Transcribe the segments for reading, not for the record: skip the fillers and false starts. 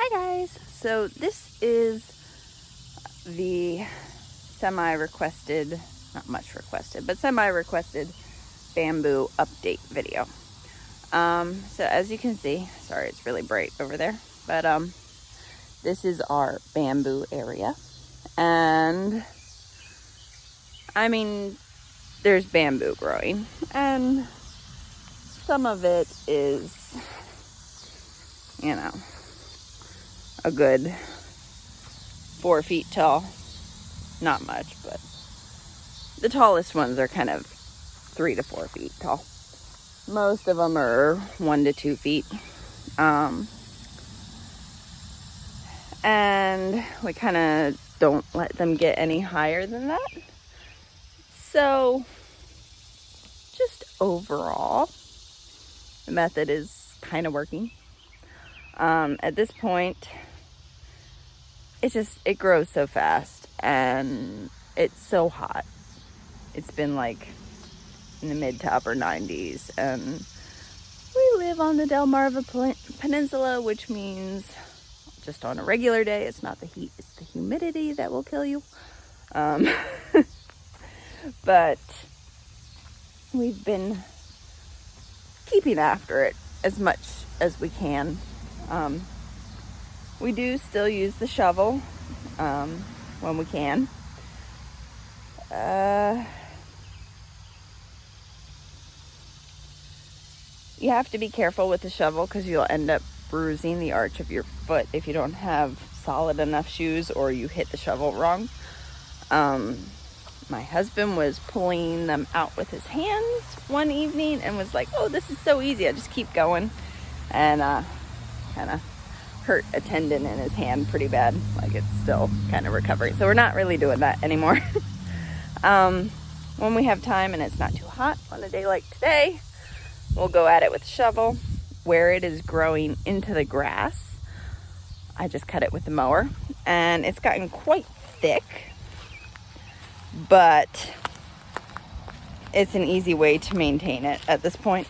Hi guys! So this is the semi-requested, not much requested, but semi-requested bamboo update video. So as you can see, sorry it's really bright over there, but this is our bamboo area. And I mean, there's bamboo growing, and some of it is, you know, a good 4 feet tall. Not much, but the tallest ones are kind of 3 to 4 feet tall. Most of them are 1 to 2 feet. And we kind of don't let them get any higher than that. So just overall, the method is kind of working. At this point, it grows so fast and it's so hot. It's been like in the mid to upper 90s, and we live on the Delmarva Peninsula, which means just on a regular day, it's not the heat, it's the humidity that will kill you. But we've been keeping after it as much as we can. We do still use the shovel when we can. You have to be careful with the shovel because you'll end up bruising the arch of your foot if you don't have solid enough shoes or you hit the shovel wrong. My husband was pulling them out with his hands one evening and was like, "Oh, this is so easy. I just keep going." And kind of hurt a tendon in his hand pretty bad. Like, it's still kind of recovering. So we're not really doing that anymore. When we have time and it's not too hot on a day like today, we'll go at it with a shovel. Where it is growing into the grass, I just cut it with the mower, and it's gotten quite thick, but it's an easy way to maintain it at this point.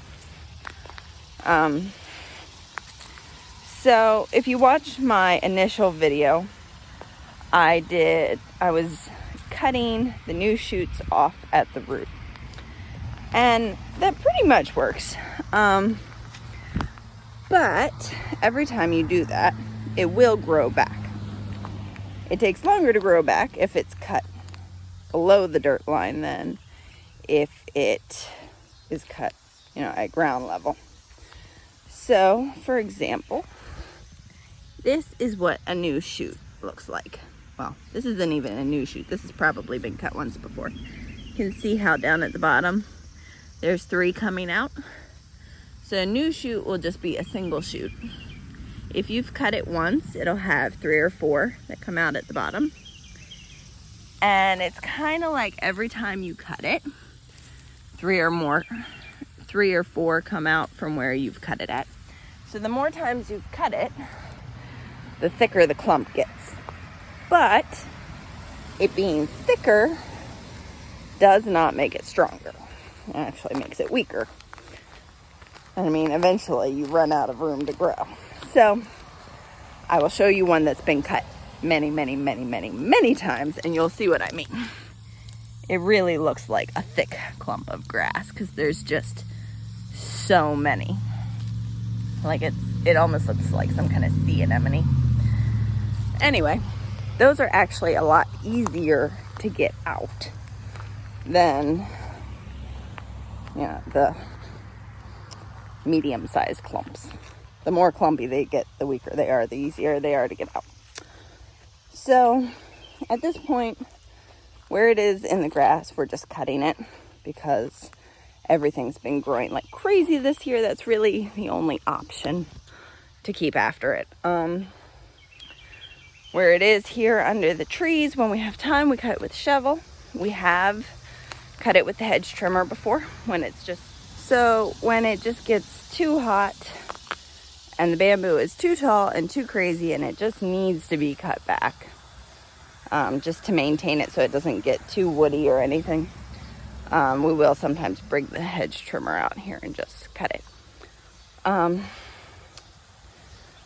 So if you watch my initial video, I was cutting the new shoots off at the root, and that pretty much works. But every time you do that, it will grow back. It takes longer to grow back if it's cut below the dirt line than if it is cut, at ground level. So, for example, this is what a new shoot looks like. Well, this isn't even a new shoot. This has probably been cut once before. You can see how down at the bottom, there's 3 coming out. So a new shoot will just be a single shoot. If you've cut it once, it'll have 3 or 4 that come out at the bottom. And it's kind of like every time you cut it, 3 or 4 come out from where you've cut it at. So the more times you've cut it, the thicker the clump gets. But it being thicker does not make it stronger. It actually makes it weaker. I mean, eventually you run out of room to grow. So I will show you one that's been cut many, many, many, many, many times, and you'll see what I mean. It really looks like a thick clump of grass because there's just so many. Like it almost looks like some kind of sea anemone. Anyway, those are actually a lot easier to get out than, the medium-sized clumps. The more clumpy they get, the weaker they are, the easier they are to get out. So at this point, where it is in the grass, we're just cutting it because everything's been growing like crazy this year. That's really the only option to keep after it. Where it is here under the trees, when we have time, we cut it with a shovel. We have cut it with the hedge trimmer before when it just gets too hot and the bamboo is too tall and too crazy and it just needs to be cut back, just to maintain it so it doesn't get too woody or anything. We will sometimes bring the hedge trimmer out here and just cut it.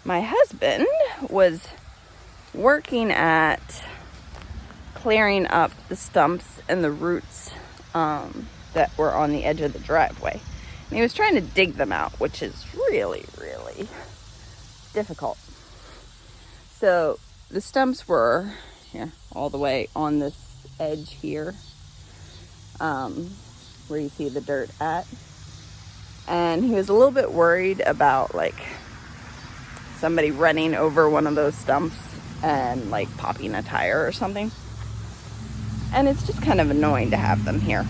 My husband was working at clearing up the stumps and the roots that were on the edge of the driveway. And he was trying to dig them out, which is really, really difficult. So the stumps were all the way on this edge here, where you see the dirt at. And he was a little bit worried about like somebody running over one of those stumps and like popping a tire or something. And it's just kind of annoying to have them here.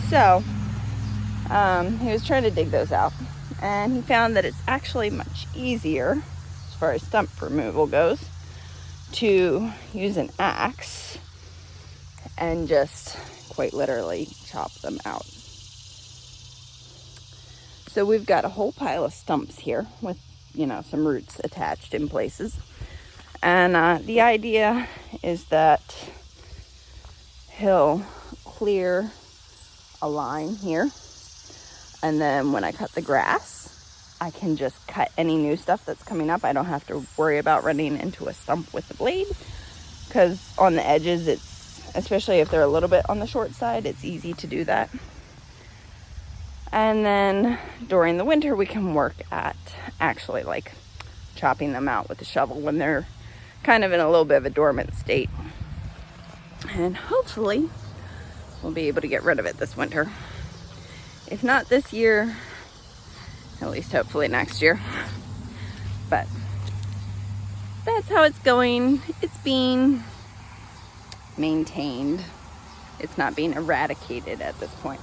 So he was trying to dig those out, and he found that it's actually much easier, as far as stump removal goes, to use an axe and just quite literally chop them out. So we've got a whole pile of stumps here with, some roots attached in places. And the idea is that he'll clear a line here. And then when I cut the grass, I can just cut any new stuff that's coming up. I don't have to worry about running into a stump with the blade, because on the edges, especially if they're a little bit on the short side, it's easy to do that. And then during the winter, we can work at actually like chopping them out with a shovel when they're kind of in a little bit of a dormant state. And hopefully we'll be able to get rid of it this winter. If not this year, at least hopefully next year. But that's how it's going. It's being maintained. It's not being eradicated at this point.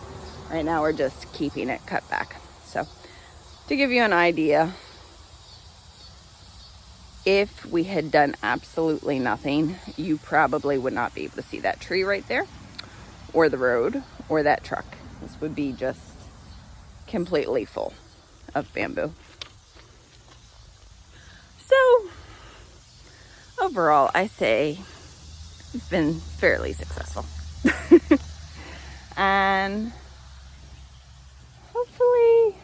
Right now we're just keeping it cut back. So to give you an idea, if we had done absolutely nothing, you probably would not be able to see that tree right there, or the road, or that truck. This would be just completely full of bamboo. So overall, I say it's been fairly successful. And hopefully,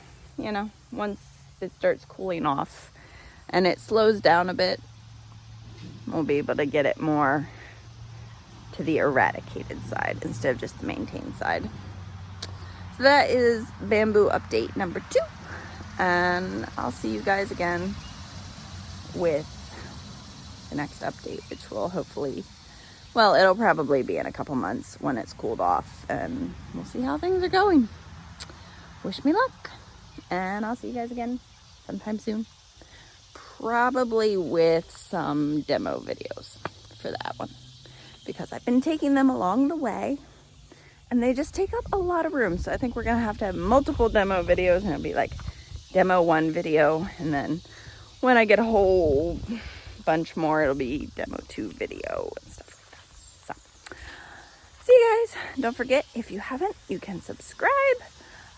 once it starts cooling off and it slows down a bit, we'll be able to get it more to the eradicated side instead of just the maintained side. So that is bamboo update number 2. And I'll see you guys again with the next update, which will hopefully, it'll probably be in a couple months when it's cooled off, and we'll see how things are going. Wish me luck, and I'll see you guys again sometime soon. Probably with some demo videos for that one, because I've been taking them along the way, and they just take up a lot of room. So I think we're gonna have to have multiple demo videos, and it'll be like demo 1 video, and then when I get a whole bunch more, it'll be demo 2 video and stuff like that. So see you guys. Don't forget, if you haven't, you can subscribe,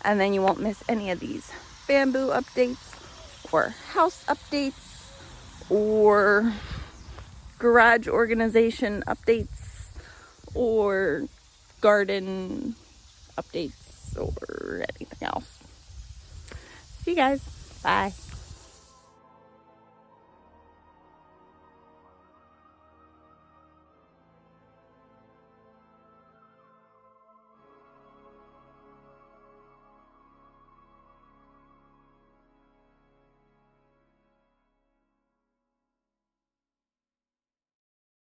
and then you won't miss any of these bamboo updates or house updates or garage organization updates or garden updates or anything else. See you guys. Bye.